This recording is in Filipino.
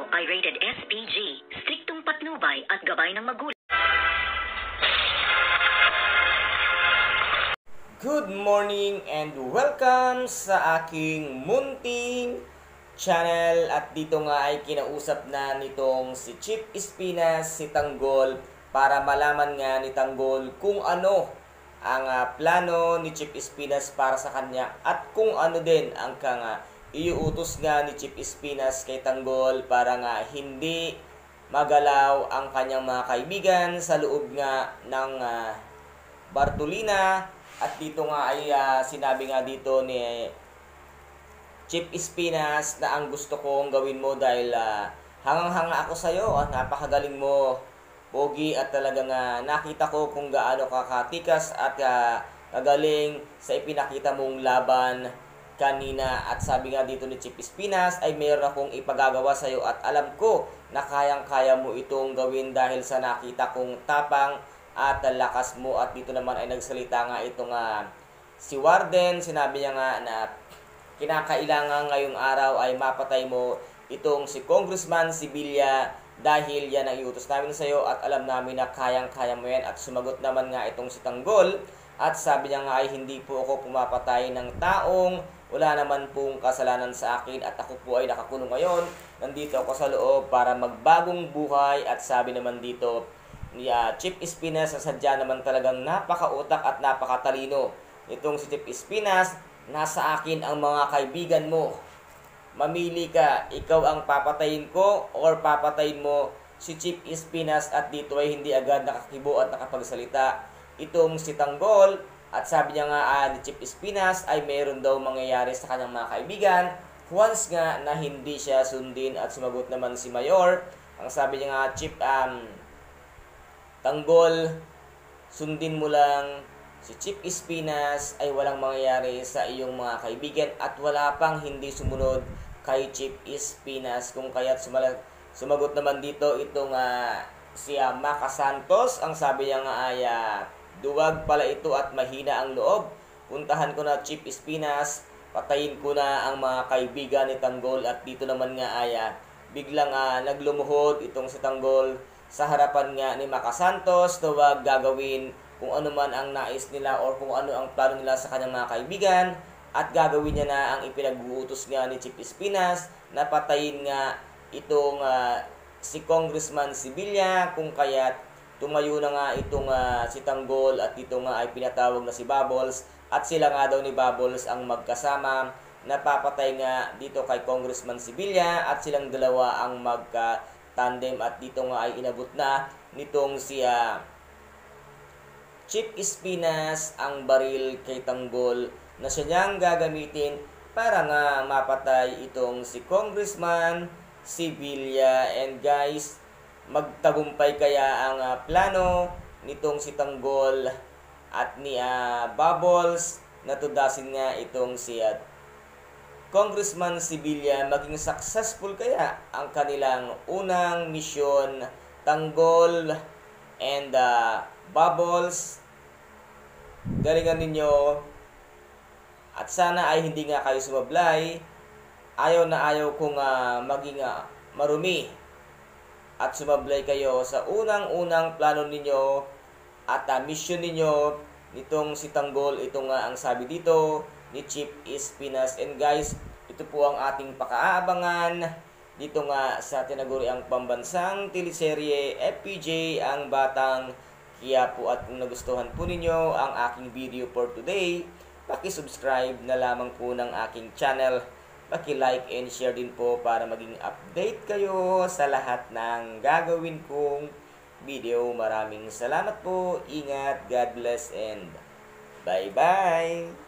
ay rated SPG, striktong patnubay at gabay ng magulang. Good morning and welcome sa aking munting channel. At dito nga ay kinausap na nitong si Chief Espinas, si Tanggol, para malaman nga ni Tanggol kung ano ang plano ni Chief Espinas para sa kanya at kung ano din ang iuutos nga ni Chief Espinas kay Tanggol para nga hindi magalaw ang kanyang mga kaibigan sa loob nga ng Bartolina. At dito nga ay sinabi nga dito ni Chief Espinas na ang gusto kong gawin mo dahil hangang-hanga ako sa iyo, napakagaling mo, pogi, at talagang nakita ko kung gaano ka katikas at kagaling sa ipinakita mong laban kanina. At sabi nga dito ni Chief Espinas ay mayroon akong ipagagawa sa iyo at alam ko na kayang-kaya mo itong gawin dahil sa nakita kong tapang at lakas mo. At dito naman ay nagsalita nga itong si Warden. Sinabi niya nga na kinakailangan ngayong araw ay mapatay mo itong si Congressman Sibilya dahil yan ang iutos namin sa iyo at alam namin na kayang-kaya mo yan. At sumagot naman nga itong si Tanggol at sabi niya nga ay hindi po ako pumapatay ng taong wala naman pong kasalanan sa akin at ako po ay nakakulong ngayon. Nandito ako sa loob para magbagong buhay. At sabi naman dito ni Chief Espinas sa sadya naman talagang napakautak at napakatalino itong si Chief Espinas. Nasa akin ang mga kaibigan mo. Mamili ka, ikaw ang papatayin ko or papatayin mo si Chief Espinas. At dito ay hindi agad nakakibo at nakapagsalita itong si Tanggol. At sabi niya nga ni Chief Espinas ay mayroon daw mangyayari sa kanyang mga kaibigan once nga na hindi siya sundin. At sumagot naman si Mayor. Ang sabi niya nga, Chief Tanggol, sundin mo lang si Chief Espinas ay walang mangyayari sa iyong mga kaibigan at wala pang hindi sumunod kay Chief Espinas. Kung kaya't sumagot naman dito itong si Maca Santos. Ang sabi niya nga ay duwag pala ito at mahina ang loob. Puntahan ko na Chief Espinas, patayin ko na ang mga kaibigan ni Tanggol. At dito naman nga ay biglang naglumuhod itong si Tanggol sa harapan nga ni Maca Santos na huwag gagawin kung ano man ang nais nila or kung ano ang plano nila sa kanyang mga kaibigan. At gagawin niya na ang ipinag-uutos nga ni Chief Espinas na patayin nga itong si Congressman Sibilya. Kung kaya't tumayo na nga itong si Tanggol at dito nga ay pinatawag na si Bubbles. At sila nga daw ni Bubbles ang magkasama na papatay nga dito kay Congressman Sibilya at silang dalawa ang magka-tandem. At dito nga ay inabot na nitong si Chief Espinas ang baril kay Tanggol na siya niyang gagamitin para nga mapatay itong si Congressman Sibilya. And guys, magtagumpay kaya ang plano nitong si Tanggol at ni Bubbles na tudasin nga itong si Congressman Sibilya? Maging successful kaya ang kanilang unang misyon, Tanggol and Bubbles? Galingan ninyo at sana ay hindi nga kayo sumablay. Ayaw na ayaw kong maging marumi at sumablay kayo sa unang-unang plano ninyo at mission ninyo nitong si Tanggol. Ito nga ang sabi dito ni Chief Espinas. And guys, ito po ang ating pakaabangan dito nga sa tinaguriang pambansang teleserye FPJ Ang Batang Quiapo. At kung nagustuhan po ninyo ang aking video for today, paki-subscribe na lamang po ng aking channel. Paki-like and share din po para maging update kayo sa lahat ng gagawin kong video. Maraming salamat po. Ingat, God bless, and bye-bye!